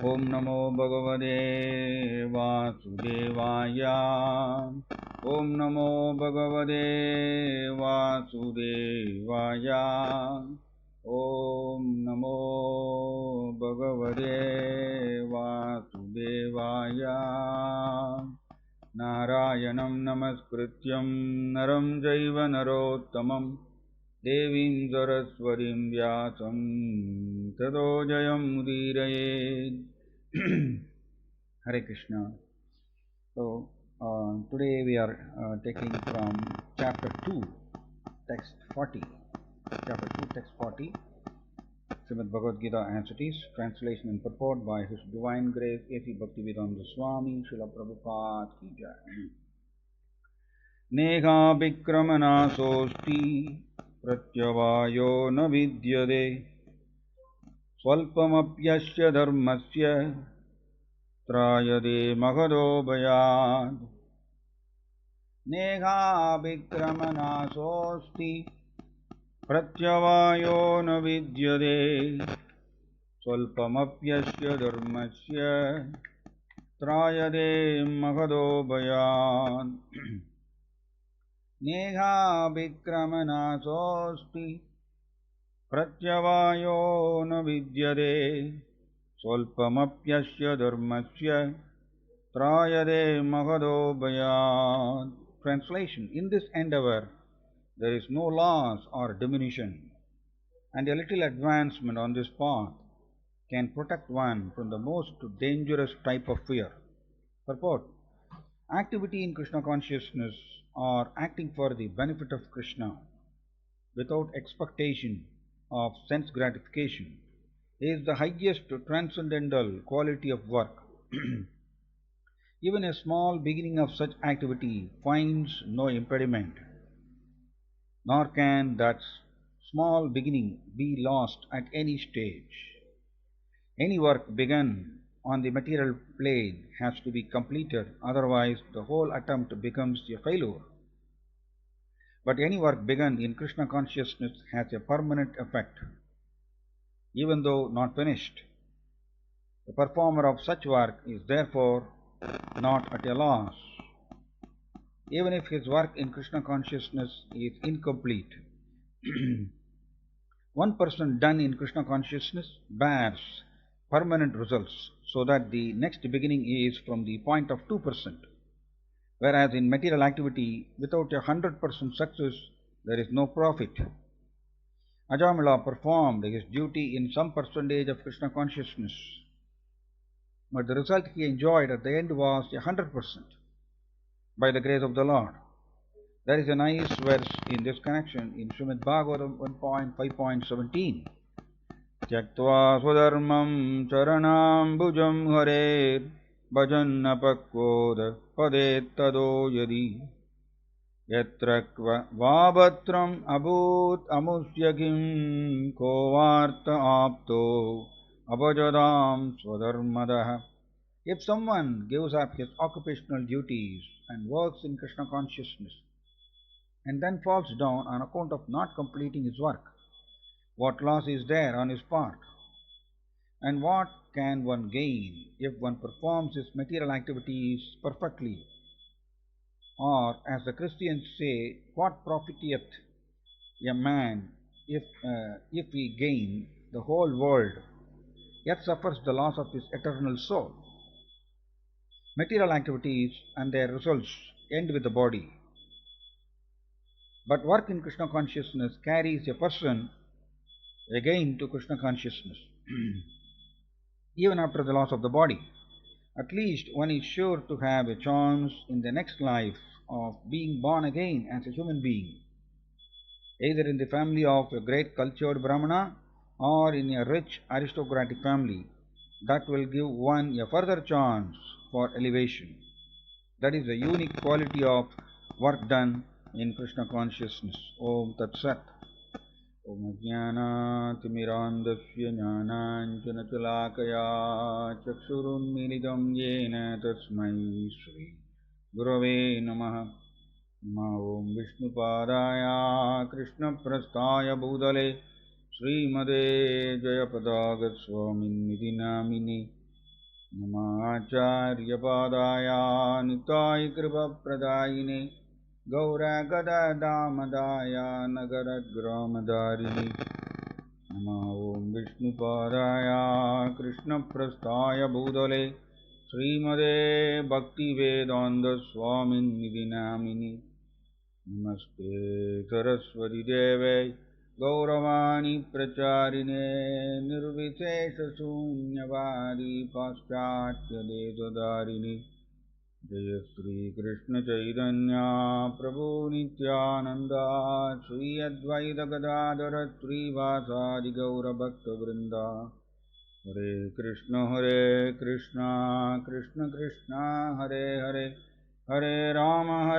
Om Namo Bhagavate Vasudevaya. Om Namo Bhagavate Vasudevaya. Om Namo Bhagavate Vasudevaya. Narayanam Namaskrityam Naram Jaiva Narottamam Devim Saraswatim Vyasam Tato Jayam Udirayet. Hare Krishna. So, today we are taking from chapter 2, text 40. Chapter 2, text 40. Srimad Bhagavad Gita as it is. Translation and purport by His Divine Grace A.C. Bhaktivedanta Swami Srila Prabhupada Ki Jai. Negha Vikramana Sosti Pratyavayo na vidyade Swalpamapyasya dharmasya Trayade Magado Bhayad. Negha Vikramana Sosti Pratyavayo na vidyade Swalpamapyasya dharmasya Trayade Magado Bhayad. Negha Vikramana Sosti Pratyavayo na vidyade Swalpamapyasya dharmasya Trayade Magado Bhayad. Translation. In this endeavor there is no loss or diminution, and a little advancement on this path can protect one from the most dangerous type of fear. Purport. Activity in Krishna consciousness or acting for the benefit of Krishna without expectation of sense gratification is the highest transcendental quality of work. Even a small beginning of such activity finds no impediment, nor can that small beginning be lost at any stage. Any work begun on the material plane has to be completed, otherwise the whole attempt becomes a failure. But any work begun in Krishna consciousness has a permanent effect, even though not finished. The performer of such work is therefore not at a loss. Even if his work in Krishna consciousness is incomplete, 1% done in Krishna consciousness bears permanent results, so that the next beginning is from the point of 2%. Whereas in material activity, without 100% success, there is no profit. Ajamila performed his duty in some percentage of Krishna consciousness, but the result he enjoyed at the end was 100% by the grace of the Lord. There is a nice verse in this connection in Srimad Bhagavatam 1.5.17. Tyaktva swadharmam charanambujam harer bhajanna pakvoda padet tado yadi yatra vabatram abhut amusyagim kovarta apto abhajadam swadharmadah. If someone gives up his occupational duties and works in Krishna consciousness and then falls down on account of not completing his work, what loss is there on his part? And what can one gain if one performs his material activities perfectly? Or, as the Christians say, what profiteth a man if he gain the whole world, yet suffers the loss of his eternal soul? Material activities and their results end with the body. But work in Krishna consciousness carries a person again to Krishna consciousness, even after the loss of the body. At least one is sure to have a chance in the next life of being born again as a human being, either in the family of a great cultured Brahmana or in a rich aristocratic family. That will give one a further chance for elevation. That is the unique quality of work done in Krishna consciousness. Om Tat Sat. Om Jnanaatimirandasya Jnananjanachalakaya Chakshurunmilidam Yena Tasmai Shri Gurave Namaha. Om Vishnupadaya Krishna Prasthaya Bhudale Srimade Jayapadaga Swamin Nidhi Namini Namacharyapadaya Nitai Kripa Pradayine Gaura Gada Damadaya Nagaragramaдаrini Namo Om Vishnupadaya Krishna Prasthaya Bhudale Srimade Bhakti Vedanta Swamin Nidinamini Namaste Saraswati Deve Gauravani Pracharine Nirvishesha Shunyavadi Paschatya Desadarini Jaya Sri Krishna Chaitanya Prabhu Nityananda Sri Advaita Gadadhara Srivasadi Gaura Bhakta Vrinda Hare Krishna Krishna Krishna Hare Hare Hare Rama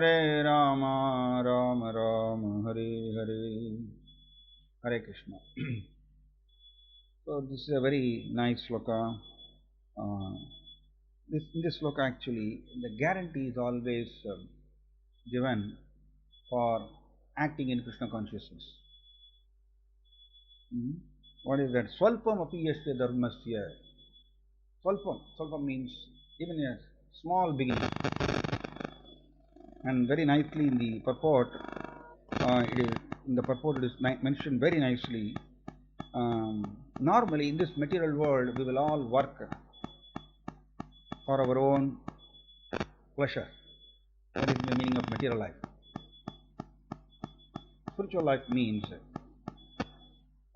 Rama Rama Hare Hare. Hare Krishna. So this is a very nice sloka. In this sloka actually, the guarantee is always given for acting in Krishna consciousness. What is that? Swalpam api yasya dharmasya. Swalpam means even a small beginning. And very nicely in the purport, it is mentioned very nicely. Normally in this material world, we will all work for our own pleasure. That is the meaning of material life. Spiritual life means,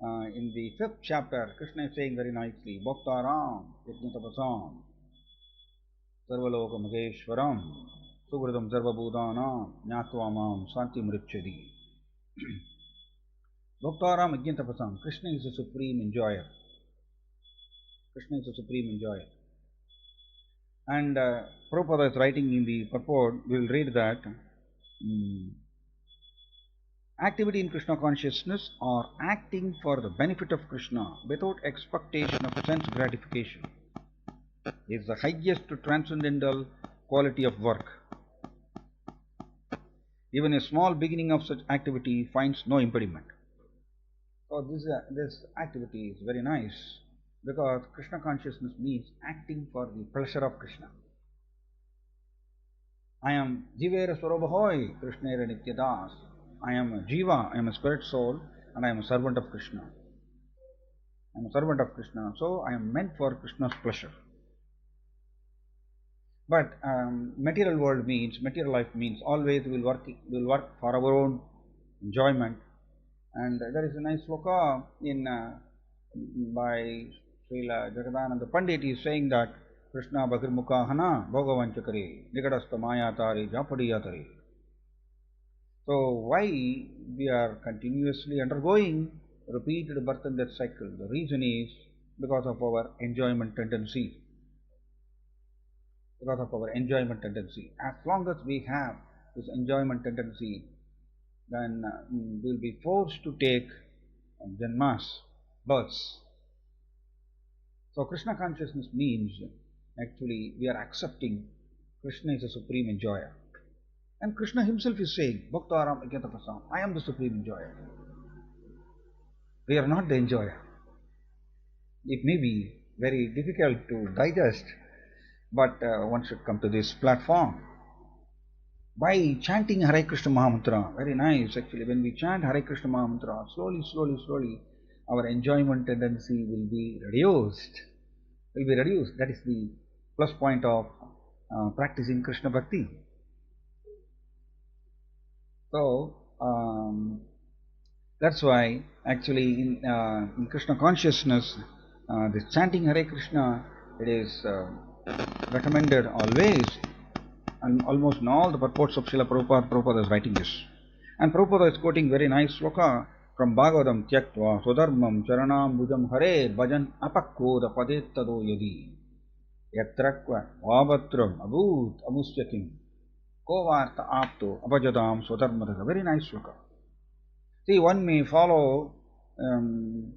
in the 5th chapter, Krishna is saying very nicely, Bhaktaram, Yajnatapasam, Sarvaloka Maheshwaram, Sugradam Sarvabhudanam, Jnatvamam, Santi Mrichadi. Bhaktaram Ajnatapasam, Krishna is the supreme enjoyer. Krishna is the supreme enjoyer. And Prabhupada is writing in the purport, we will read that activity in Krishna consciousness or acting for the benefit of Krishna without expectation of sense gratification is the highest transcendental quality of work. Even a small beginning of such activity finds no impediment. So this activity is very nice because Krishna consciousness means acting for the pleasure of Krishna. I am Jivera Swarabhahoy, Krishnera Nityadas. I am a Jiva, I am a spirit soul, and I am a servant of Krishna. I am a servant of Krishna, so I am meant for Krishna's pleasure. But material life means always we will work for our own enjoyment. And there is a nice sloka by Srila Jagadananda Pandit is saying that Krishna Bhagirmukha Hana Bhagavanchakare Nikadastha Mayatari Japadiyatare. So why we are continuously undergoing repeated birth and death cycle? The reason is because of our enjoyment tendency. Because of our enjoyment tendency. As long as we have this enjoyment tendency, then we will be forced to take janmas, births. So Krishna consciousness means actually we are accepting Krishna is a supreme enjoyer. And Krishna himself is saying, Bhaktaram Ajnatapasam, I am the supreme enjoyer. We are not the enjoyer. It may be very difficult to digest, but one should come to this platform. By chanting Hare Krishna Mahamantra, very nice actually, when we chant Hare Krishna Mahamantra, slowly, our enjoyment tendency will be reduced. That is the plus point of practicing Krishna Bhakti. So, that's why actually in Krishna consciousness, this chanting Hare Krishna, it is recommended always, and almost in all the purports of Srila Prabhupada is writing this. And Prabhupada is quoting very nice sloka from Bhagavatam, Tyaktva Swadharmam Charanam Bhujam Hare Bhajan Apakkoda Padettado Yadi Yatrakva Vavatram Abhut Amusyakim Kovartha Apto Abhajadam Swadharmata. Very nice sloka. See, one may follow the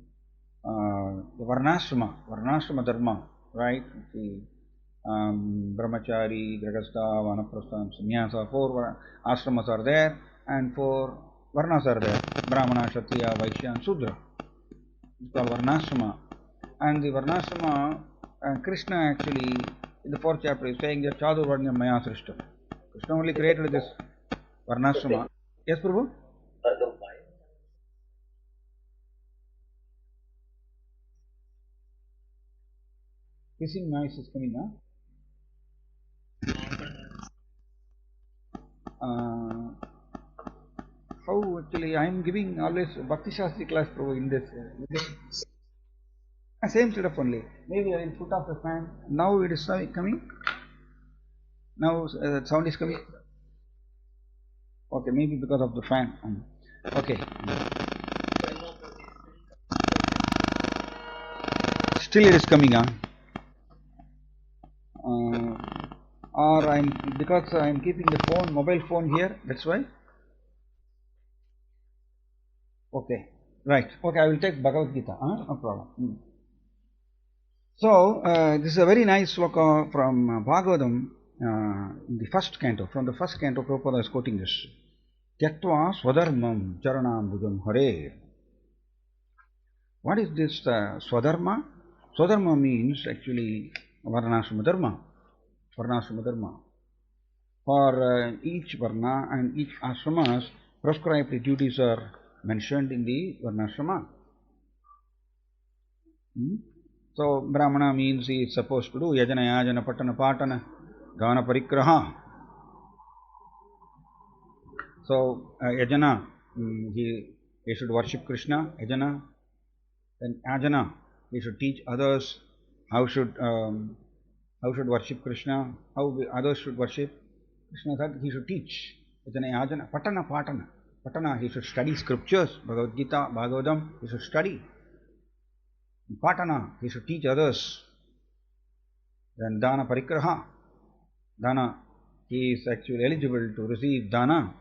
Varnashrama dharma, right? See, Brahmachari, Grihastha, Vanaprastha, Sannyasa, 4 ashramas are there, and 4 varnas are there: Brahmana, Kshatriya, Vaishya, and Sudra. It's called Varnashrama. And the Varnashrama, Krishna actually in the fourth chapter is saying that Chadur Varnyam Maya Srishtam. Krishna only created this Varnashrama. Yes, Prabhu? Hissing noise is coming, huh? How actually I am giving always Bhakti Shastri class, Prabhu, in this. Same setup only. Maybe I will put off the fan. Now it is coming. Now sound is coming. Okay, maybe because of the fan. Okay. Still it is coming, huh? Or because I am keeping the phone, mobile phone here. That's why. Okay. Right. Okay, I will take Bhagavad Gita. No problem. So, this is a very nice sloka from Bhagavatam in the first canto. From the first canto, Prabhupada is quoting this. Tyaktva swadharmam charanam bhujam hare. What is this swadharma? Swadharma means actually varnashrama dharma. Varnashrama dharma. For each varna and each ashramas, prescribed duties are mentioned in the varnashrama. So, Brahmana means he is supposed to do yajana, yajana, patana, patana, gana, parikraha. So, yajana, he should worship Krishna, yajana. Then ajana, he should teach others how should worship Krishna, how others should worship Krishna, that he should teach. Yajana, yajana, patana, patana. Patana, he should study scriptures, Bhagavad Gita, Bhagavatam, he should study. Patana, he should teach others. Then dana parikraha. Dana, he is actually eligible to receive dana,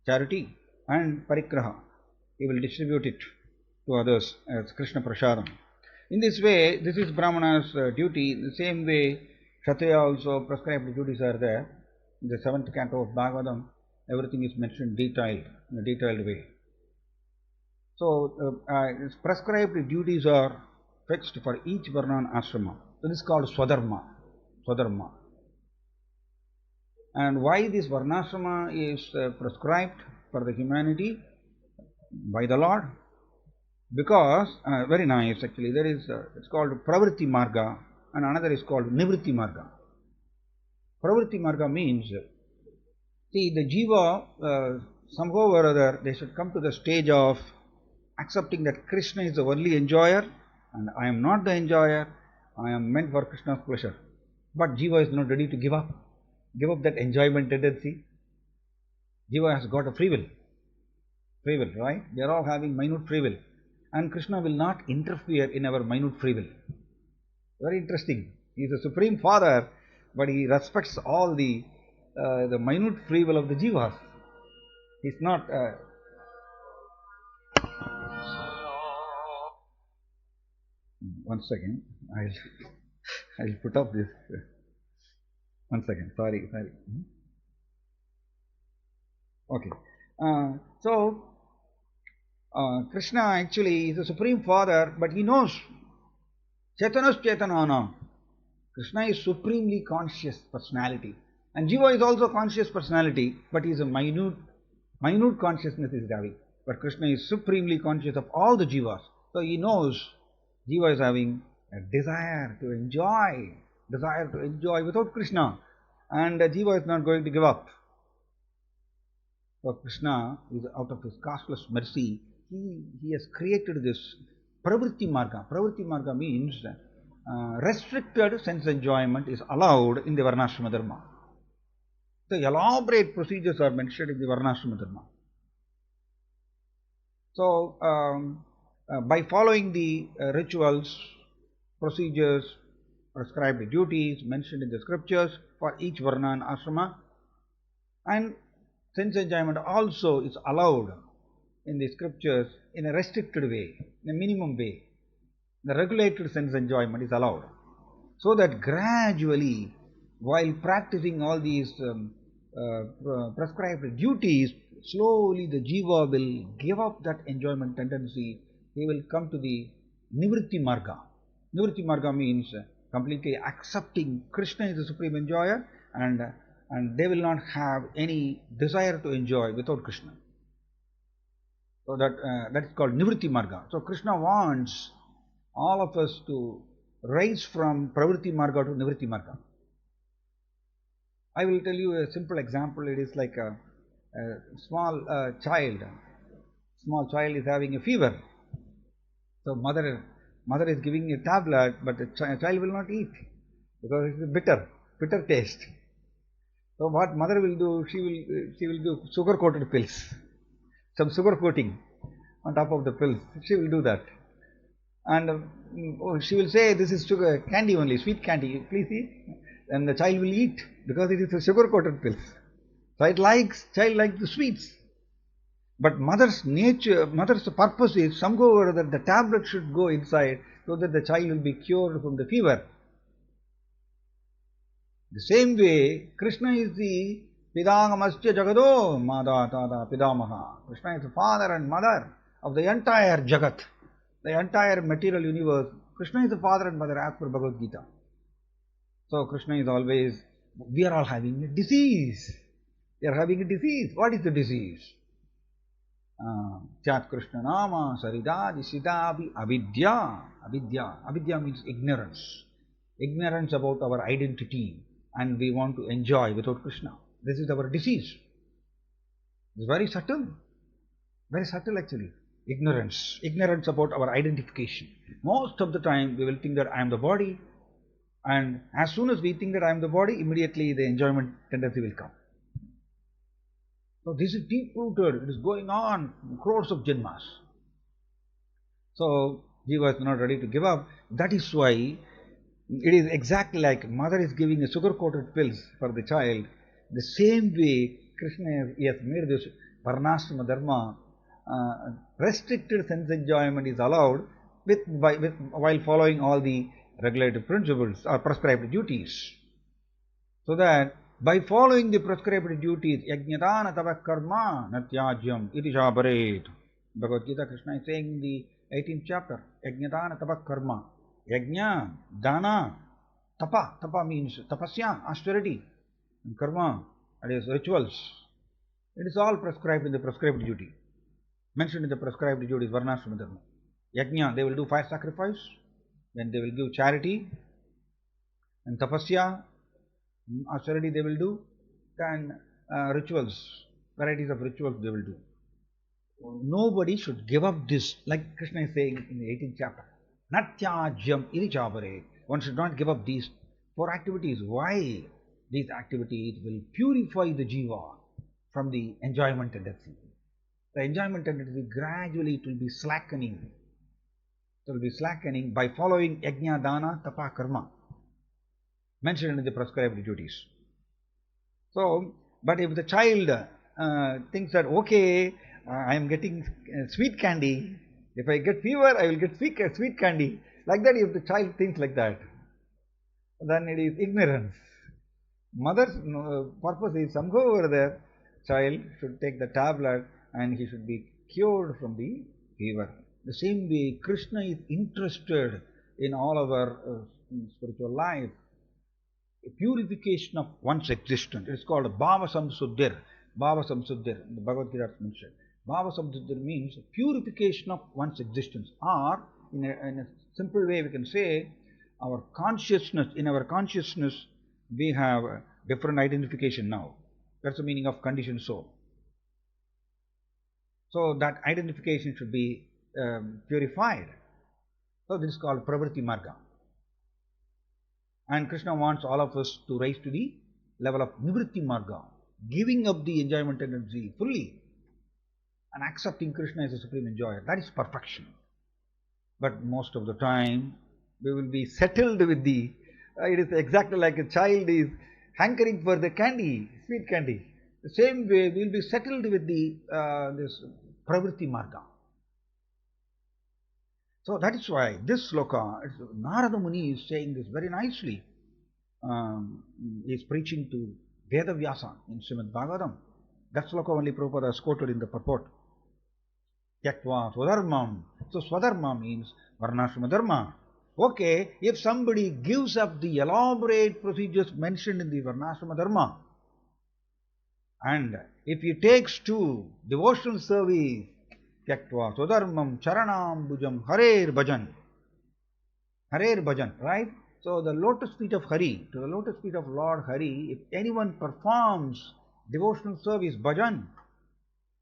charity, and parikraha. He will distribute it to others as Krishna Prasadam. In this way, this is Brahmana's duty. In the same way, Kshatriya also prescribed duties are there. In the 7th canto of Bhagavatam, everything is mentioned detailed, in a detailed way. So, prescribed duties are fixed for each varna and ashrama. So, this is called swadharma. Swadharma. And why this varnashrama is prescribed for the humanity by the Lord? Because, very nice actually, there is, it's called pravritti marga and another is called nivritti marga. Pravritti marga means, see, the jiva, somehow or other, they should come to the stage of accepting that Krishna is the only enjoyer and I am not the enjoyer, I am meant for Krishna's pleasure. But jiva is not ready to give up that enjoyment tendency. Jiva has got a free will, right? They are all having minute free will. And Krishna will not interfere in our minute free will. Very interesting. He is the Supreme Father, but he respects all the minute free will of the jivas. He is not. One second. I'll put up this. One second. Sorry. Okay. So, Krishna actually is the Supreme Father, but he knows Chaitanas Chaitanana. Krishna is supremely conscious personality. And Jiva is also conscious personality, but he is a minute consciousness is having. But Krishna is supremely conscious of all the Jivas. So he knows Jiva is having a desire to enjoy without Krishna. And Jiva is not going to give up. So Krishna is out of his costless mercy. He has created this pravritti marga. Pravritti marga means restricted sense enjoyment is allowed in the varnashrama dharma. The elaborate procedures are mentioned in the varnashrama dharma. So, by following the rituals, procedures, prescribed duties mentioned in the scriptures for each varna and ashrama, and sense enjoyment also is allowed in the scriptures in a restricted way, in a minimum way. The regulated sense enjoyment is allowed. So that gradually, while practicing all these prescribed duties, slowly the jiva will give up that enjoyment tendency. He will come to the nivritti marga. Nivritti marga means completely accepting Krishna is the supreme enjoyer, and they will not have any desire to enjoy without Krishna. So that is called Nivritti Marga. So Krishna wants all of us to rise from Pravritti Marga to Nivritti Marga. I will tell you a simple example. It is like a small child. Small child is having a fever. So mother is giving a tablet, but the child will not eat because it is bitter taste. So what mother will do? She will do sugar coated pills, some sugar coating on top of the pills. She will do that, and she will say, "This is sugar candy only, sweet candy. Please eat." And the child will eat because it is a sugar coated pills. Child likes the sweets. But mother's purpose is somehow or other the tablet should go inside so that the child will be cured from the fever. The same way, Krishna is the Pidamasya Jagado Mada Tada Pidamaha. Krishna is the father and mother of the entire Jagat, the entire material universe. Krishna is the father and mother as per Bhagavad Gita. So Krishna is always, we are all having a disease. We are having a disease. What is the disease? Chat Krishna Nama Sarida Disitabi Avidya. Avidya means ignorance. Ignorance about our identity, and we want to enjoy without Krishna. This is our disease. It's very subtle actually. Ignorance about our identification. Most of the time we will think that I am the body, and as soon as we think that I am the body, immediately the enjoyment tendency will come. So this is deep rooted, it is going on crores of janmas. So Jiva is not ready to give up. That is why it is exactly like mother is giving a sugar coated pills for the child. The same way Krishna has made this Varnashrama dharma, restricted sense enjoyment is allowed while following all the regulative principles or prescribed duties. So that by following the prescribed duties, yajnatana tava karma natyajyam iti jabaret. Bhagavad Gita, Krishna is saying in the 18th chapter, yajnatana tava karma. Yajna, dana, tapa means tapasya, austerity, and karma, that is rituals. It is all prescribed in the prescribed duty. Mentioned in the prescribed duty is Varnashrama dharma. Yajna, they will do fire sacrifice, then they will give charity, and tapasya, austerity they will do, and rituals, varieties of rituals they will do. Nobody should give up this, like Krishna is saying in the 18th chapter. Natyajyam irichabare. One should not give up these 4 activities. Why? These activities will purify the jiva from the enjoyment tendency. The enjoyment tendency gradually it will be slackening. It will be slackening by following yajna, dana, tapa, karma, mentioned in the prescribed duties. So, but if the child thinks that, okay, I am getting sweet candy, if I get fever, I will get sweet candy. Like that, if the child thinks like that, then it is ignorance. Mother's purpose is somehow or the child should take the tablet and he should be cured from the fever. The same way, Krishna is interested in all our spiritual life. A purification of one's existence. It is called Bhava Samsuddhir. Bhava Samsuddhir, the Bhagavad Gita is mentioned. Bhava Samsuddhir means purification of one's existence. Or, in a simple way, we can say, our consciousness, in our consciousness, we have a different identification now. That's the meaning of conditioned soul. So, that identification should be purified. So, this is called Pravritti Marga. And Krishna wants all of us to rise to the level of Nivritti Marga, giving up the enjoyment tendency fully and accepting Krishna as a supreme enjoyer. That is perfection. But most of the time, we will be settled with the, it is exactly like a child is hankering for the candy, sweet candy. The same way, we will be settled with the this Pravritti Marga. So that is why this sloka, Narada Muni is saying this very nicely. He is preaching to Veda Vyasa in Srimad Bhagavatam. That sloka only Prabhupada has quoted in the purport. Tyaktva Swadharmam. So Swadharma means Varnashrama Dharma. Okay, if somebody gives up the elaborate procedures mentioned in the Varnashrama Dharma, and if he takes to devotional service, Tyaktva Swadharmam Charanam Bhujam Harer Bhajan, right? So the lotus feet of Hari, to the lotus feet of Lord Hari, if anyone performs devotional service, bhajan,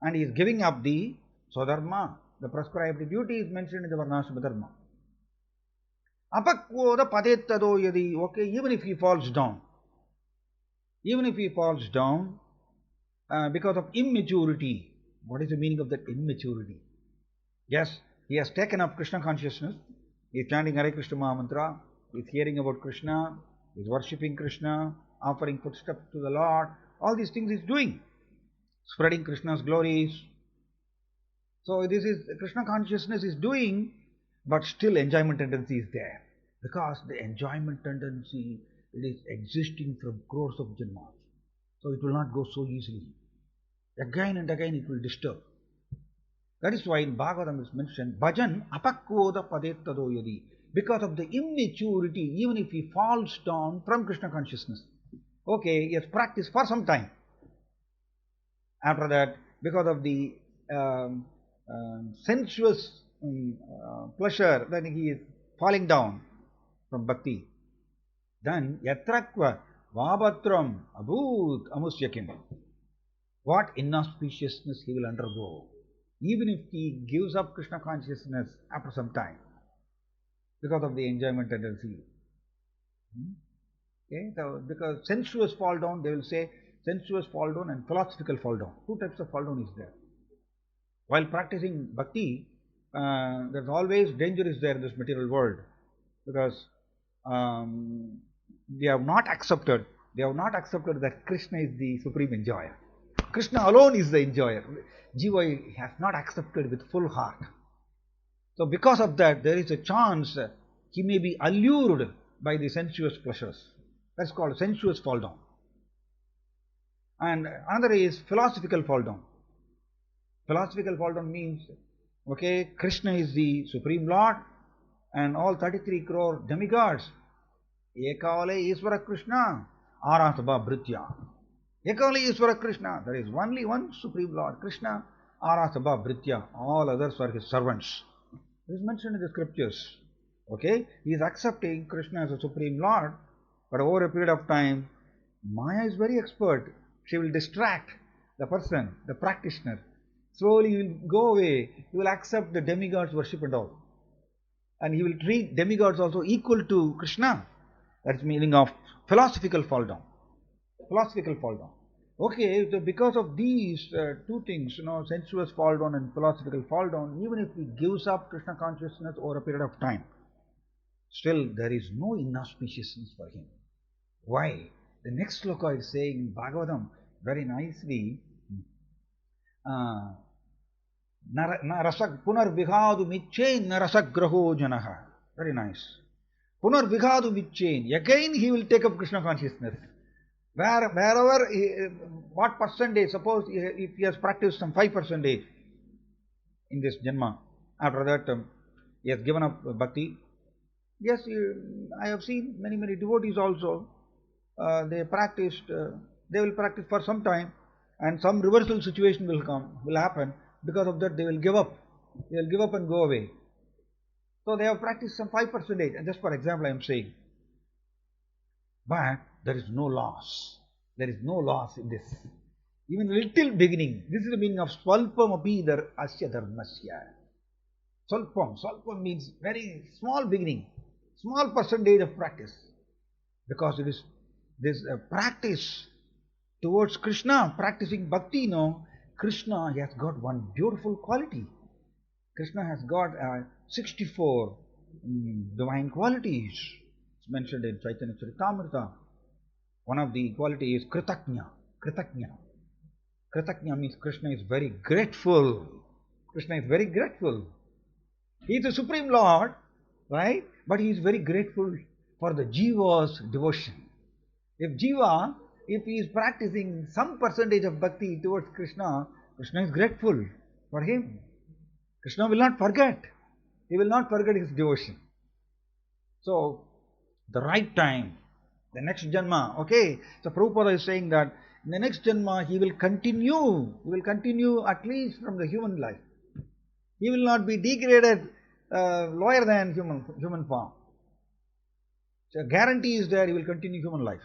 and he is giving up the Swadharma, the prescribed duty is mentioned in the Varnashrama Dharma. Apakvoda padettado yadi, okay, even if he falls down, because of immaturity. What is the meaning of that immaturity? Yes, he has taken up Krishna consciousness, he is chanting Hare Krishna Mahamantra, he is hearing about Krishna, he is worshipping Krishna, offering footsteps to the Lord, all these things he is doing, spreading Krishna's glories. So this is Krishna consciousness is doing, but still enjoyment tendency is there, because the enjoyment tendency, it is existing from crores of janmas, so it will not go so easily. Again and again it will disturb. That is why in Bhagavatam is mentioned, bhajan apakvoda padettado yadi, because of the immaturity, even if he falls down from Krishna consciousness. Okay, he has practiced for some time. After that, because of the sensuous pleasure, then he is falling down from bhakti. Then yatrakva vabatram abhut amusyakim. What inauspiciousness he will undergo, even if he gives up Krishna consciousness after some time, because of the enjoyment tendency. Okay, so because sensuous fall down, they will say sensuous fall down and philosophical fall down. Two types of fall down is there. While practicing bhakti, there's always danger is there in this material world, because they have not accepted that Krishna is the supreme enjoyer. Krishna alone is the enjoyer. Jiva has not accepted with full heart. So because of that, there is a chance he may be allured by the sensuous pleasures. That's called sensuous fall down. And another is philosophical fall down. Philosophical fall down means, okay, Krishna is the Supreme Lord and all 33 crore demigods. Ekale Isvara Krishna Arasabha Bhritya. Ekale Isvara Krishna, there is only one Supreme Lord, Krishna Arasabha Bhritya. All others are his servants. This is mentioned in the scriptures. Okay, he is accepting Krishna as a Supreme Lord, but over a period of time, Maya is very expert. She will distract the person, the practitioner. Slowly he will go away. He will accept the demigods worship and all. And he will treat demigods also equal to Krishna. That is meaning of philosophical fall down. Philosophical fall down. Okay, so because of these two things, sensuous fall down and philosophical fall down, even if he gives up Krishna consciousness over a period of time, still there is no inauspiciousness for him. Why? The next sloka is saying in Bhagavatam very nicely, punar vihadu michain narasagraho janaha. Very nice. Punar vihadu michain. Again he will take up Krishna consciousness. Wherever, what percentage, suppose if he has practiced some 5% in this janma, after that he has given up bhakti. Yes, I have seen many devotees also, they will practice for some time, and some reversal situation will happen. Because of that, they will give up and go away. So they have practiced some 5%, and just for example I am saying. But there is no loss. There is no loss in this. Even little beginning. This is the meaning of swalpam apidar asya dharmasya. Swalpam means very small beginning, small percentage of practice. Because it is this practice towards Krishna, practicing bhakti, Krishna has got one beautiful quality. Krishna has got 64 divine qualities. It's mentioned in Chaitanya Charitamrita. One of the qualities is Kritanya. Kritanya means Krishna is very grateful. Krishna is very grateful. He is the Supreme Lord, right? But he is very grateful for the Jiva's devotion. If he is practicing some percentage of bhakti towards Krishna, Krishna is grateful for him. Krishna will not forget. He will not forget his devotion. So, the right time, the next Janma, okay. So, Prabhupada is saying that in the next Janma he will continue at least from the human life. He will not be degraded lower than human form. So, guarantee is there he will continue human life.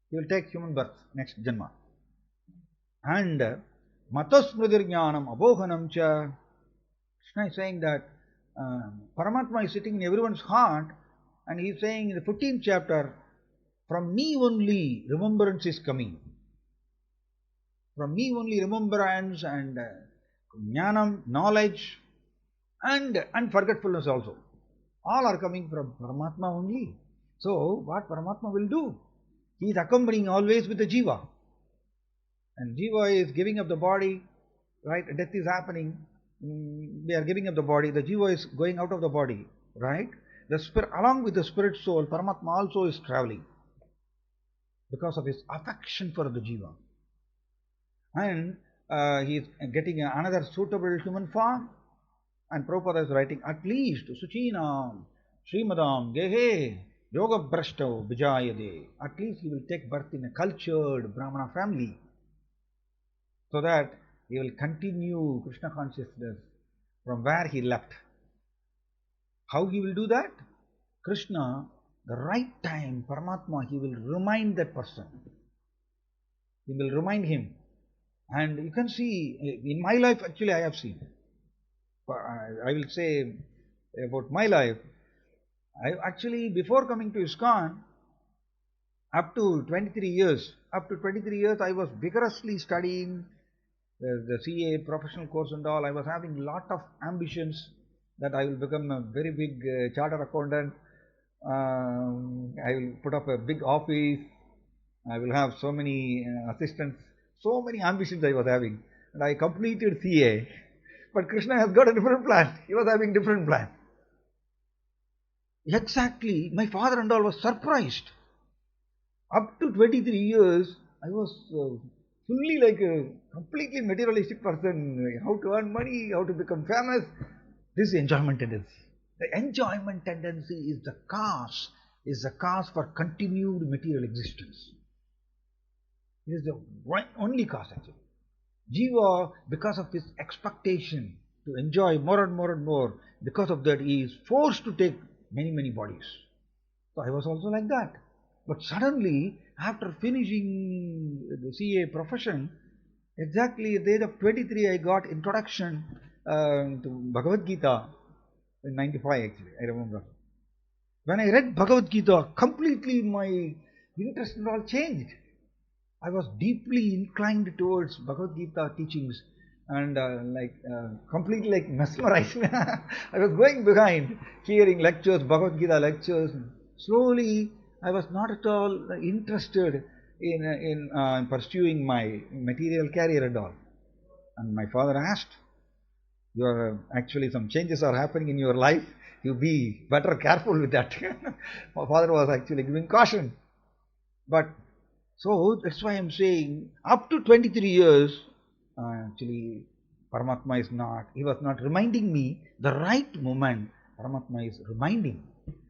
He will take human birth next Janma. And Matasmridir Jnanam Abohanam Cha. Krishna is saying that Paramatma is sitting in everyone's heart, and he is saying in the 15th chapter, from me only remembrance is coming. From me only remembrance and jnanam, knowledge, and unforgetfulness also. All are coming from Paramatma only. So, what Paramatma will do? He is accompanying always with the Jiva. And Jiva is giving up the body, right? Death is happening. They are giving up the body. The Jiva is going out of the body, right? The spirit, along with the spirit soul, Paramatma also is traveling because of his affection for the Jiva. And he is getting another suitable human form. And Prabhupada is writing, at least Suchinam, Srimadam, Gehe, Yoga Brashto, Vijayade. At least he will take birth in a cultured Brahmana family, so that he will continue Krishna consciousness from where he left. How he will do that? Krishna, the right time, Paramatma, he will remind that person. He will remind him. And you can see, in my life actually I have seen. I will say about my life. I actually, before coming to ISKCON, up to 23 years I was vigorously studying the CA professional course and all. I was having a lot of ambitions that I will become a very big chartered accountant. I will put up a big office. I will have so many assistants. So many ambitions I was having. And I completed CA. But Krishna has got a different plan. He was having different plan. Exactly. My father and all was surprised. Up to 23 years, I was fully like a completely materialistic person. How to earn money, how to become famous. This is enjoyment tendency. The enjoyment tendency is the cause for continued material existence. It is the only cause actually. Jiva, because of his expectation to enjoy more and more and more, because of that he is forced to take many bodies. So I was also like that. But suddenly, after finishing the CA profession, exactly at the age of 23, I got introduction to Bhagavad Gita in 95 actually, I remember. When I read Bhagavad Gita, completely my interest and all changed. I was deeply inclined towards Bhagavad Gita teachings and completely like mesmerized. I was going behind, hearing lectures, Bhagavad Gita lectures. Slowly, I was not at all interested in pursuing my material career and all. And my father asked, "You are actually some changes are happening in your life. You be better careful with that." My father was actually giving caution, but. So that's why I'm saying up to 23 years, actually Paramatma is not, he was not reminding me the right moment. Paramatma is reminding.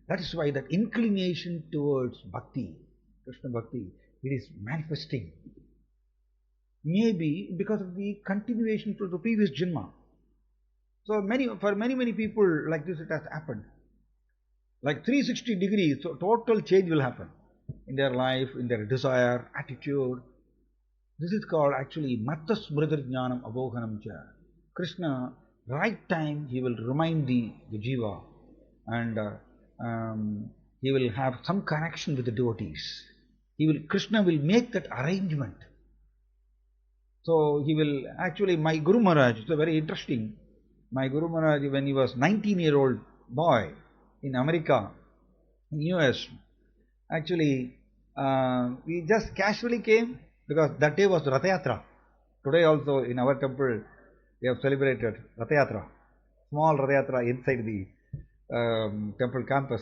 That is why that inclination towards bhakti, Krishna bhakti, it is manifesting. Maybe because of the continuation to the previous janma. So for many people like this it has happened. Like 360 degrees, so total change will happen in their life, in their desire, attitude. This is called actually Matta Smritir Jnanam Abohanam Cha. Krishna, right time, he will remind the jiva, and he will have some connection with the devotees. Krishna will make that arrangement. So he will actually, my Guru Maharaj, it's very interesting. My Guru Maharaj, when he was 19-year-old boy in America, in US, actually, we just casually came because that day was Ratha Yatra. Today also in our temple we have celebrated Ratha Yatra, small Ratha Yatra inside the temple campus,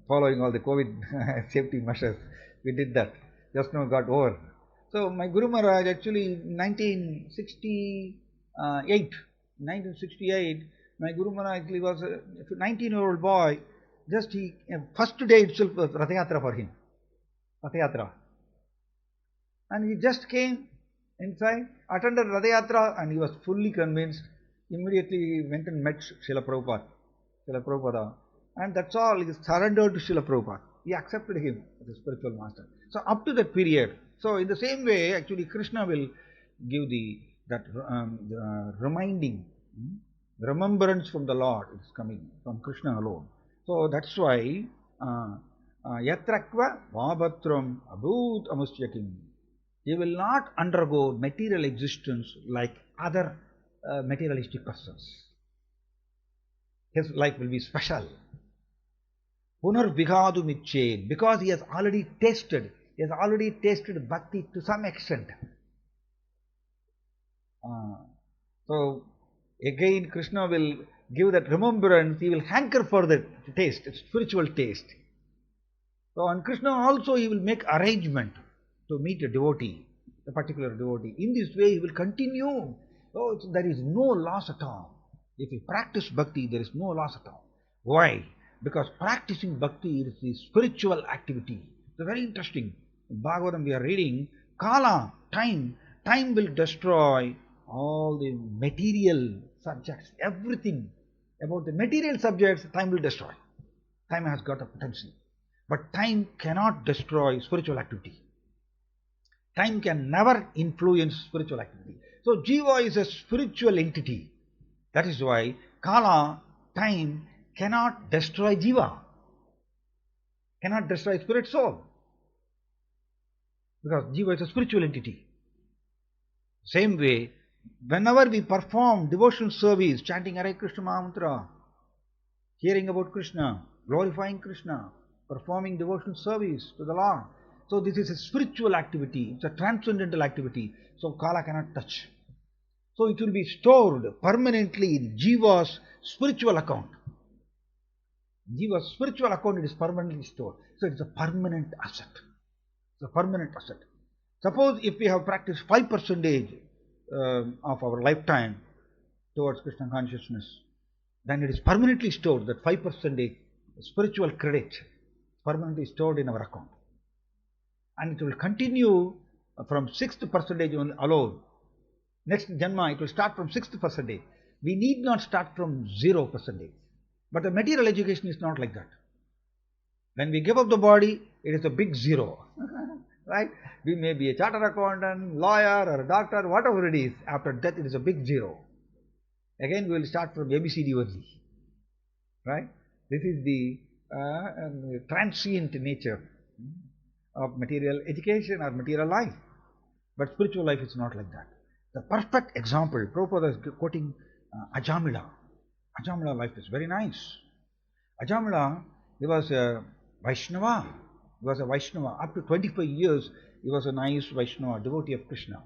following all the COVID safety measures. We did that. Just now got over. So my Guru Maharaj actually 1968, my Guru Maharaj actually was a 19-year-old boy. just first day itself was Rath Yatra for him. Rath Yatra. And he just came inside, attended Rath Yatra, and he was fully convinced. Immediately he went and met Srila Prabhupada. And that's all, he surrendered to Srila Prabhupada. He accepted him as a spiritual master. So up to that period, so in the same way, actually Krishna will give that reminding, remembrance from the Lord is coming from Krishna alone. So that's why yatrakva vabatram abhut amusyakim. He will not undergo material existence like other materialistic persons. His life will be special. Punar Vigadu Mitchen, because he has already tasted bhakti to some extent. So again Krishna will give that remembrance, he will hanker for that taste, spiritual taste. So and Krishna also, he will make arrangement to meet a devotee, a particular devotee. In this way he will continue. So there is no loss at all. If you practice bhakti, there is no loss at all. Why? Because practicing bhakti is the spiritual activity. It's very interesting. In Bhagavatam we are reading, Kala, time will destroy all the material subjects, everything about the material subjects, time will destroy. Time has got a potential. But time cannot destroy spiritual activity. Time can never influence spiritual activity. So Jiva is a spiritual entity. That is why Kala, time, cannot destroy Jiva, cannot destroy spirit soul, because Jiva is a spiritual entity. Same way, whenever we perform devotional service, chanting Hare Krishna Mahamantra, hearing about Krishna, glorifying Krishna, performing devotional service to the Lord, so this is a spiritual activity, it's a transcendental activity, so Kala cannot touch. So it will be stored permanently in Jiva's spiritual account. Jiva's spiritual account is permanently stored. So it is a permanent asset. It's a permanent asset. Suppose if we have practiced 5% of our lifetime towards Krishna consciousness, then it is permanently stored, that 5% spiritual credit permanently stored in our account. And it will continue from 6th percentage alone. Next Janma, it will start from 6th percentage. We need not start from 0%. But the material education is not like that. When we give up the body, it is a big zero. Right? We may be a chartered accountant, lawyer, or a doctor, whatever it is. After death, it is a big zero. Again, we will start from ABCD only. Right? This is the transient nature of material education or material life. But spiritual life is not like that. The perfect example, Prabhupada is quoting Ajamila. Ajamila life is very nice. Ajamila, he was a Vaishnava. He was a Vaishnava. Up to 25 years, he was a nice Vaishnava, devotee of Krishna.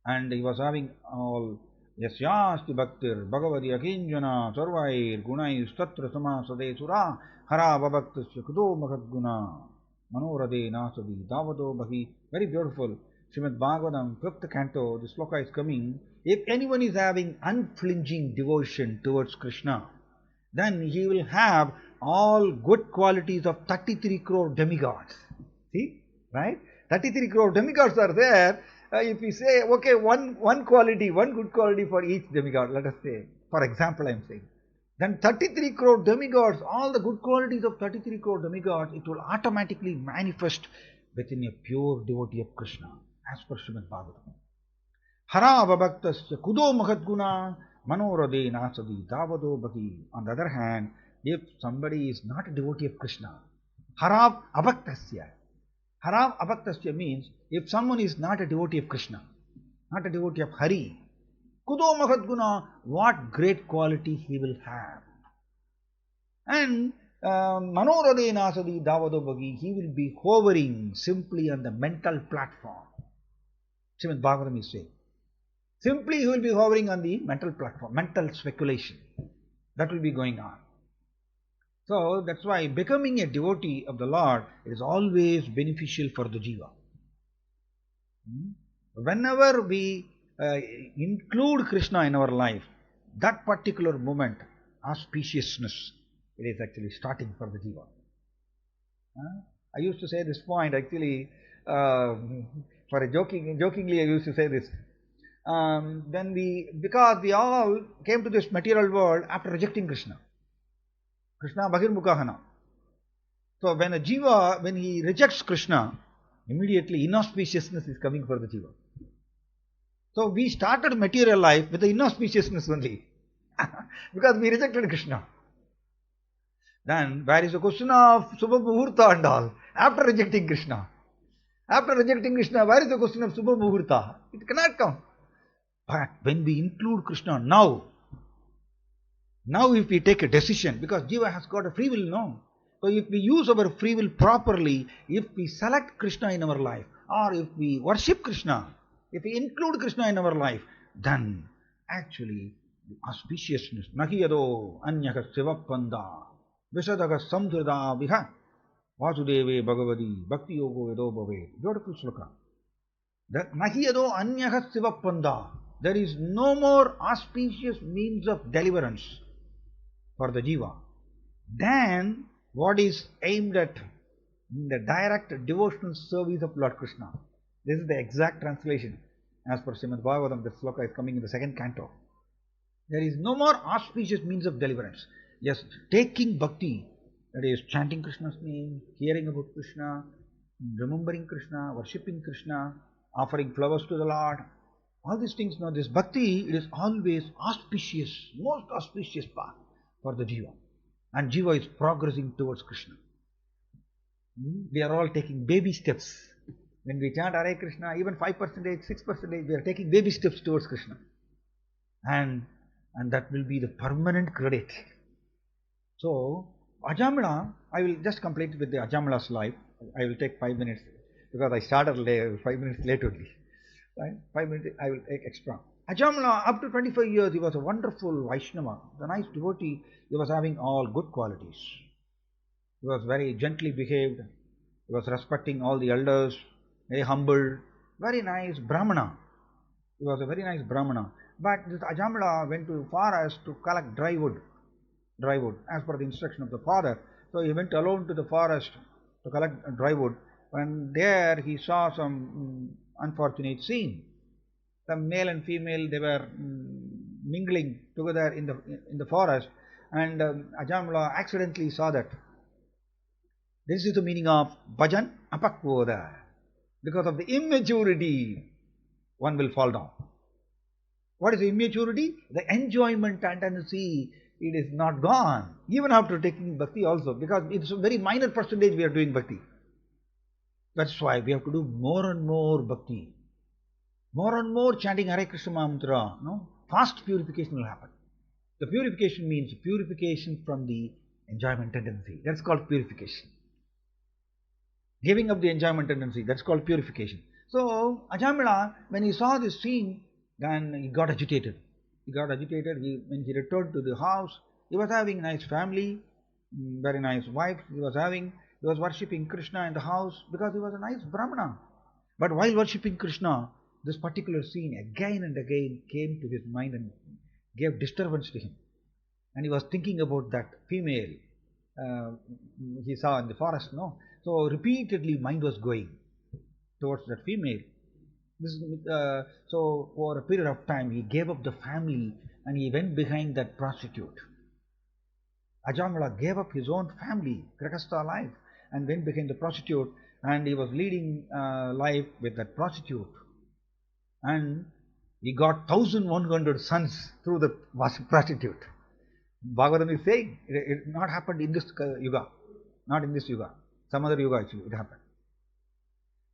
And he was having all Yasyasti Bhaktir, Bhagavadi Akinjana, Sarvair, Gunais, Tatra Samasade Sura, Hara Babhaktasya Kudo Mahadguna, Manorade Nasadi, Davado Bhahi. Very beautiful. Srimad Bhagavatam, 5th canto, the sloka is coming. If anyone is having unflinching devotion towards Krishna, then he will have all good qualities of 33 crore demigods. See? Right? 33 crore demigods are there. If we say, okay, one quality, one good quality for each demigod, let us say, for example I am saying, then 33 crore demigods, all the good qualities of 33 crore demigods, it will automatically manifest within a pure devotee of Krishna, as per Srimad Bhagavatam. Hara Babhaktasya Kudo Mahadguna Manorade Nasadi Davado Bhagi. On the other hand, if somebody is not a devotee of Krishna, Hara Abhaktasya. Hara Abhaktasya means if someone is not a devotee of Krishna, not a devotee of Hari, Kudo Mahadguna, what great quality he will have. And Manorade Nasadi Davado Bhagi, he will be hovering simply on the mental platform. Srimad Bhagavatam is saying. Simply he will be hovering on the mental platform, mental speculation. That will be going on. So that's why becoming a devotee of the Lord is always beneficial for the jiva. Whenever we include Krishna in our life, that particular moment, auspiciousness, it is actually starting for the jiva. I used to say this point actually, jokingly I used to say this. Because we all came to this material world after rejecting Krishna. Krishna Bahirmukhahana. So when a jiva, when he rejects Krishna, immediately inauspiciousness is coming for the jiva. So we started material life with the inauspiciousness only. Because we rejected Krishna. Then where is the question of Subha Muhurta and all? After rejecting Krishna. After rejecting Krishna, where is the question of Subha Muhurta? It cannot come. But when we include Krishna now if we take a decision, because Jiva has got a free will now. So if we use our free will properly, if we select Krishna in our life, or if we worship Krishna, if we include Krishna in our life, then actually auspiciousness, Nahiyado Anyaha Sivapanda, Visadaga Samdhrida Viha, Vasudeve Bhagavadi, Bhakti Yogo Vedo Bhave. Beautiful sloka. That Nahiyado Anyaha Sivapanda. There is no more auspicious means of deliverance for the jiva than what is aimed at in the direct devotional service of Lord Krishna. This is the exact translation. As per Srimad Bhagavatam, the sloka is coming in the second canto. There is no more auspicious means of deliverance. Just taking bhakti, that is chanting Krishna's name, hearing about Krishna, remembering Krishna, worshipping Krishna, offering flowers to the Lord. All these things, now this bhakti, it is always auspicious, most auspicious path for the jiva. And jiva is progressing towards Krishna. We are all taking baby steps. When we chant Hare Krishna, even 5%, 6%, we are taking baby steps towards Krishna. And that will be the permanent credit. So, Ajamila, I will just complete with the Ajamila's life. I will take 5 minutes because I started 5 minutes late only. Right? 5 minutes I will take extra. Ajamila, up to 25 years, he was a wonderful Vaishnava, a nice devotee. He was having all good qualities. He was very gently behaved. He was respecting all the elders, very humble, very nice Brahmana. He was a very nice Brahmana. But this Ajamila went to the forest to collect dry wood, as per the instruction of the father. So he went alone to the forest to collect dry wood. And there he saw some unfortunate scene. Some male and female, they were mingling together in the forest, and Ajamila accidentally saw that. This is the meaning of bhajan apakvoda. Because of the immaturity, one will fall down. What is the immaturity? The enjoyment tendency, it is not gone. Even after taking bhakti also, because it's a very minor percentage we are doing bhakti. That's why we have to do more and more bhakti. More and more chanting Hare Krishna mantra. No? Fast purification will happen. The purification means purification from the enjoyment tendency. That's called purification. Giving up the enjoyment tendency, that's called purification. So, Ajamila, when he saw this scene, then he got agitated. When he returned to the house, he was having a nice family, very nice wife he was worshipping Krishna in the house because he was a nice Brahmana. But while worshipping Krishna, this particular scene again and again came to his mind and gave disturbance to him. And he was thinking about that female he saw in the forest, no? So repeatedly mind was going towards that female. So for a period of time he gave up the family and he went behind that prostitute. Ajamila gave up his own family, Krsna life, and went behind the prostitute, and he was leading life with that prostitute. And he got 1,100 sons through the prostitute. Bhagavatam is saying it not happened in this yuga, not in this yuga, some other yuga actually it happened.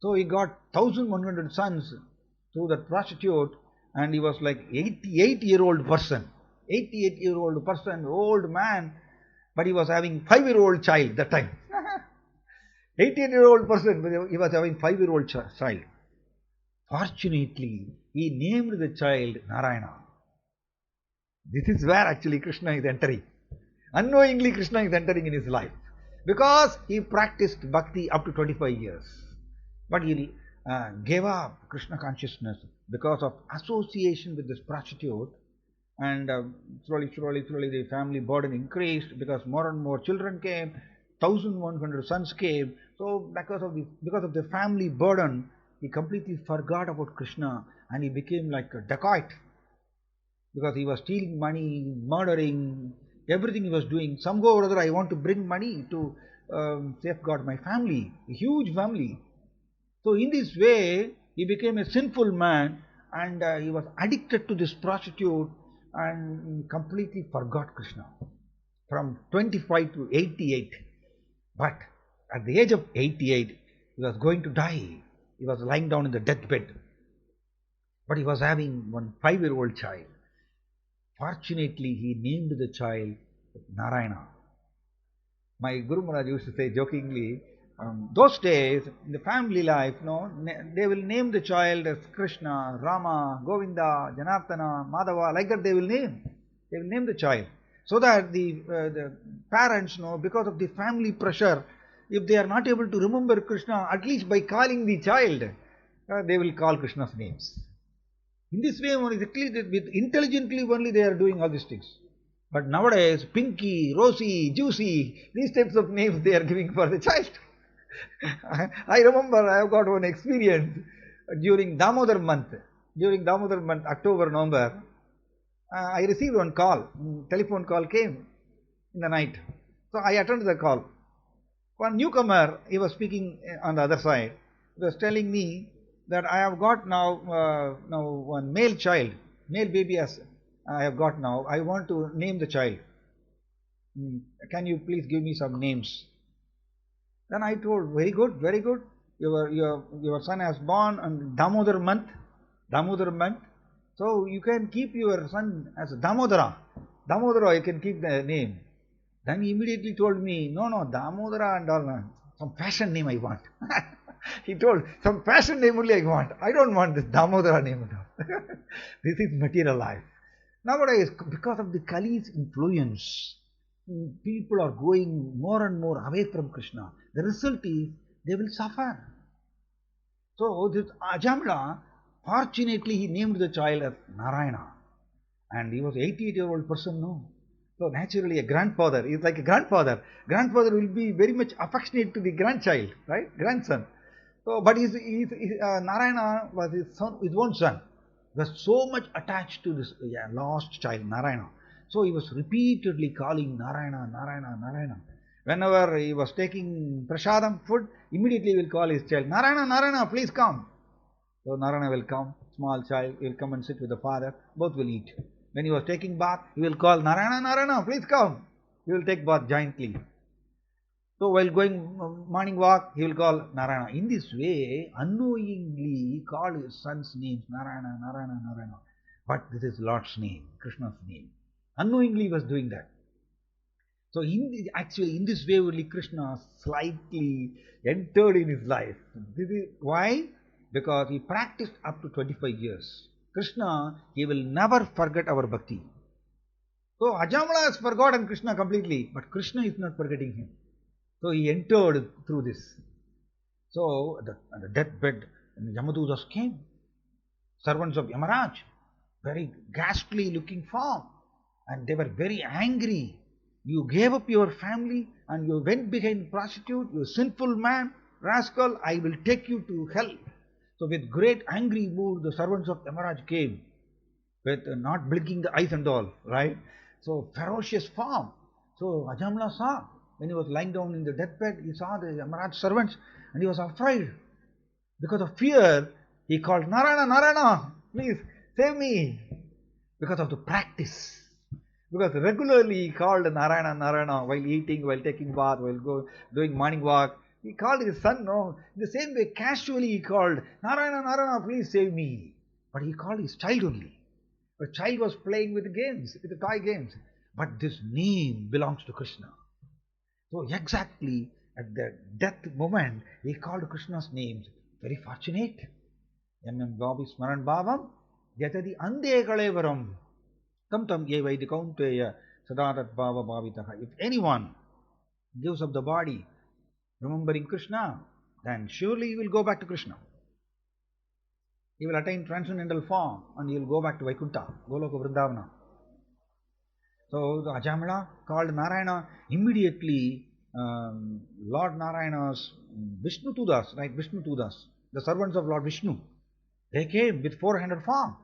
So he got 1,100 sons through that prostitute, and he was like 88-year-old person, old man, but he was having 5-year-old child that time. 88-year-old person, he was having 5-year-old child. Fortunately, he named the child Narayana. This is where actually Krishna is entering. Unknowingly Krishna is entering in his life. Because he practiced bhakti up to 25 years. But he gave up Krishna consciousness because of association with this prostitute. And slowly the family burden increased because more and more children came, 1100 sons came. So because of the family burden, he completely forgot about Krishna and he became like a dacoit, because he was stealing money, murdering, everything he was doing. Somehow or other, I want to bring money to safeguard my family, a huge family. So in this way, he became a sinful man, and he was addicted to this prostitute and completely forgot Krishna from 25 to 88. But at the age of 88, he was going to die. He was lying down in the deathbed. But he was having one 5-year-old child. Fortunately, he named the child Narayana. My Guru Maharaj used to say jokingly, those days in the family life, they will name the child as Krishna, Rama, Govinda, Janardana, Madhava, like that they will name. They will name the child. So that the parents know, because of the family pressure, if they are not able to remember Krishna, at least by calling the child, they will call Krishna's names. In this way, with intelligently only they are doing all these things. But nowadays, Pinky, Rosy, Juicy, these types of names they are giving for the child. I remember I have got one experience during Damodar month. During Damodar month, October, November, I received one call. Telephone call came in the night. So I attended the call. One newcomer, he was speaking on the other side. He was telling me that I have got now one male child, male baby as I have got now. I want to name the child. Can you please give me some names? Then I told, very good, very good. Your son has born on Damodar month. Damodar month. So you can keep your son as Damodara. Damodara, you can keep the name. Then he immediately told me, no, Damodara and all, some fashion name I want. He told, some fashion name only I want. I don't want this Damodara name. This is material life. Nowadays, because of the Kali's influence, people are going more and more away from Krishna. The result is they will suffer. So this Ajamila, fortunately he named the child as Narayana. And he was 88-year-old person, no. So naturally a grandfather is like a grandfather. Grandfather will be very much affectionate to the grandchild, right? Grandson. So, but Narayana was his own son. He was so much attached to this lost child, Narayana. So he was repeatedly calling Narayana, Narayana, Narayana. Whenever he was taking prasadam, food, immediately he will call his child, Narayana, Narayana, please come. So Narayana will come, small child, he will come and sit with the father, both will eat. When he was taking bath, he will call, Narayana, Narayana, please come. He will take bath jointly. So while going morning walk, he will call Narayana. In this way, unknowingly, he called his son's names, Narayana, Narayana, Narayana. But this is Lord's name, Krishna's name. Unknowingly he was doing that. So actually in this way only Krishna slightly entered in his life. This is why? Because he practiced up to 25 years. Krishna, he will never forget our bhakti. So Ajamila has forgotten Krishna completely, but Krishna is not forgetting him. So he entered through this. So on the deathbed, Yamadutas came. Servants of Yamaraj, very ghastly looking form. And they were very angry. You gave up your family and you went behind prostitute, you sinful man, rascal, I will take you to hell. So with great angry mood, the servants of Yamaraj came, with not blinking the eyes and all, right? So ferocious form. So Ajamila saw, when he was lying down in the deathbed, he saw the Yamaraj servants and he was afraid. Because of fear, he called, Narayana, Narayana, please save me. Because of the practice. Because regularly he called Narayana, Narayana while eating, while taking bath, while doing morning walk. He called his son, no. In the same way, casually he called, Narayana, Narayana, please save me. But he called his child only. The child was playing with the games, with the toy games. But this name belongs to Krishna. So exactly at the death moment, he called Krishna's names. Very fortunate. Bhavi Smaran Bhavam, Yatadi Ande Kalevaram. Tam ye Vaidikaunteya Sadatat Bhava Bhavitaha. If anyone gives up the body, remembering Krishna, then surely he will go back to Krishna. He will attain transcendental form and he will go back to Vaikuntha, Goloka Vrindavana. So the Ajamila called Narayana immediately. Lord Narayana's Vishnu Tudas, right? Vishnu Tudas, the servants of Lord Vishnu, they came with 400 form.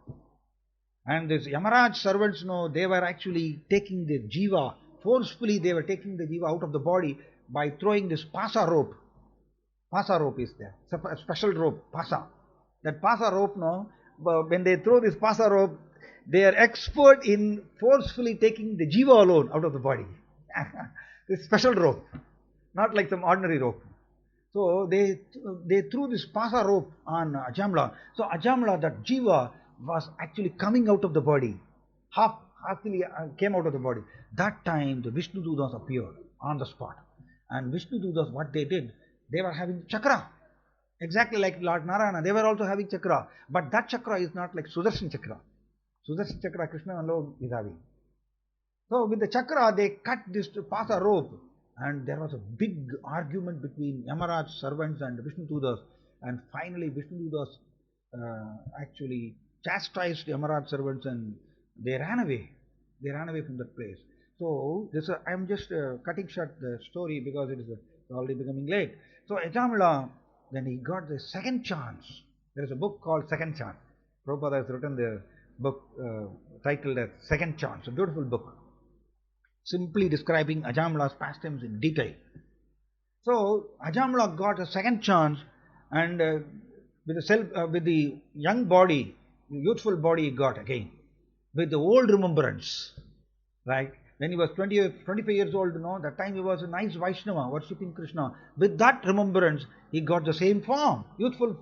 And these Yamaraj servants, they were actually taking the jiva, forcefully they were taking the jiva out of the body by throwing this pasa rope. Pasa rope is there. It's a special rope, pasa. That pasa rope, when they throw this pasa rope, they are expert in forcefully taking the jiva alone out of the body. This special rope, not like some ordinary rope. So they threw this pasa rope on Ajamila. So Ajamila, that jiva, was actually coming out of the body. Halfly came out of the body. That time the Vishnu Dudas appeared on the spot. And Vishnu Dudas, what they did, they were having chakra. Exactly like Lord Narayana, they were also having chakra. But that chakra is not like Sudarshan chakra. Sudarshan chakra, Krishna alone is having. So with the chakra, they cut this pasa rope. And there was a big argument between Yamaraj servants and Vishnu Dudas. And finally Vishnu Dudas actually chastised Yamaraj servants and they ran away. They ran away from that place. So I am just cutting short the story because it is already becoming late. So Ajamila, then he got the second chance. There is a book called Second Chance. Prabhupada has written the book titled as Second Chance, a beautiful book, simply describing Ajamila's pastimes in detail. So Ajamila got a second chance, and with the young body, youthful body he got again, with the old remembrance, right? When he was 25 years old, that time he was a nice Vaishnava worshipping Krishna. With that remembrance, he got the same form, youthful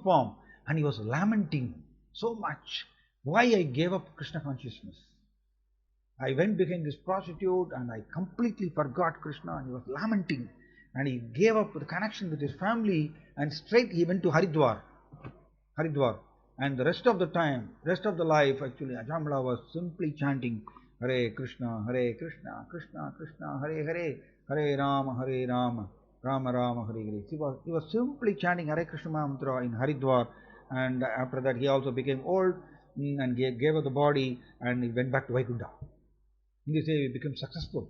form, and he was lamenting so much. Why I gave up Krishna consciousness? I went behind this prostitute and I completely forgot Krishna, and he was lamenting. And he gave up the connection with his family and straight he went to Haridwar. And the rest of the time, rest of the life, actually, Ajamila was simply chanting Hare Krishna, Krishna Krishna, Hare Hare, Hare Rama, Rama Rama, Hare Hare. He was simply chanting Hare Krishna mantra in Haridwar, and after that he also became old and gave up the body and he went back to Vaikuntha. In this way he became successful.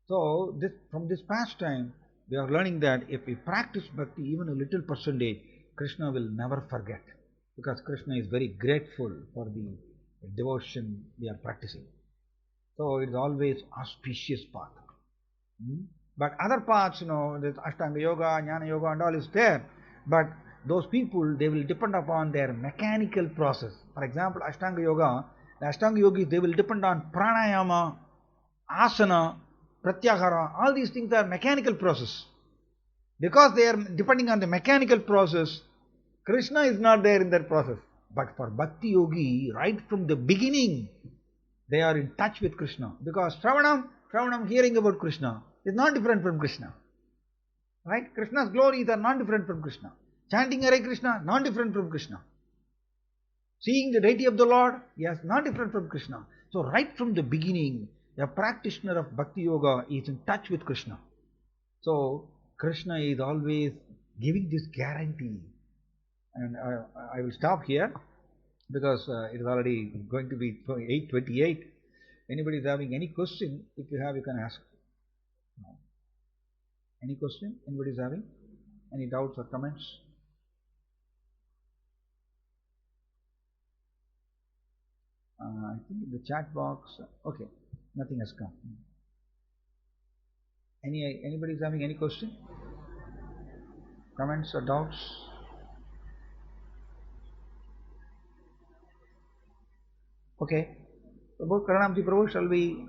So from this pastime, we are learning that if we practice bhakti even a little percentage, Krishna will never forget, because Krishna is very grateful for the devotion we are practicing. So it is always auspicious path. But other paths, this Ashtanga Yoga, Jnana Yoga and all is there. But those people, they will depend upon their mechanical process. For example, Ashtanga Yoga, the Ashtanga Yogis, they will depend on pranayama, asana, pratyahara. All these things are mechanical process. Because they are depending on the mechanical process, Krishna is not there in that process. But for Bhakti Yogi, right from the beginning, they are in touch with Krishna. Because Shravanam, hearing about Krishna, is not different from Krishna. Right? Krishna's glories are not different from Krishna. Chanting Hare Krishna, not different from Krishna. Seeing the deity of the Lord, yes, not different from Krishna. So right from the beginning, a practitioner of Bhakti Yoga is in touch with Krishna. So Krishna is always giving this guarantee. And I will stop here because it is already going to be 8:28. Anybody is having any question? If you have, you can ask. Any question? Anybody is having? Any doubts or comments? I think in the chat box. Okay, nothing has come. Anybody is having any question? Comments or doubts? Okay. Prabhu, Karanamji Prabhu, shall we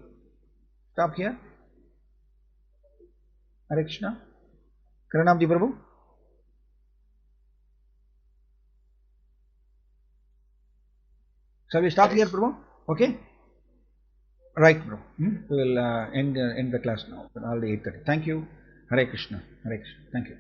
stop here? Hare Krishna. Karanamji Prabhu. Shall we stop here, Prabhu? Okay? Right, Prabhu. We will end the class now. Already 8:30. Thank you. Hare Krishna. Hare Krishna. Thank you.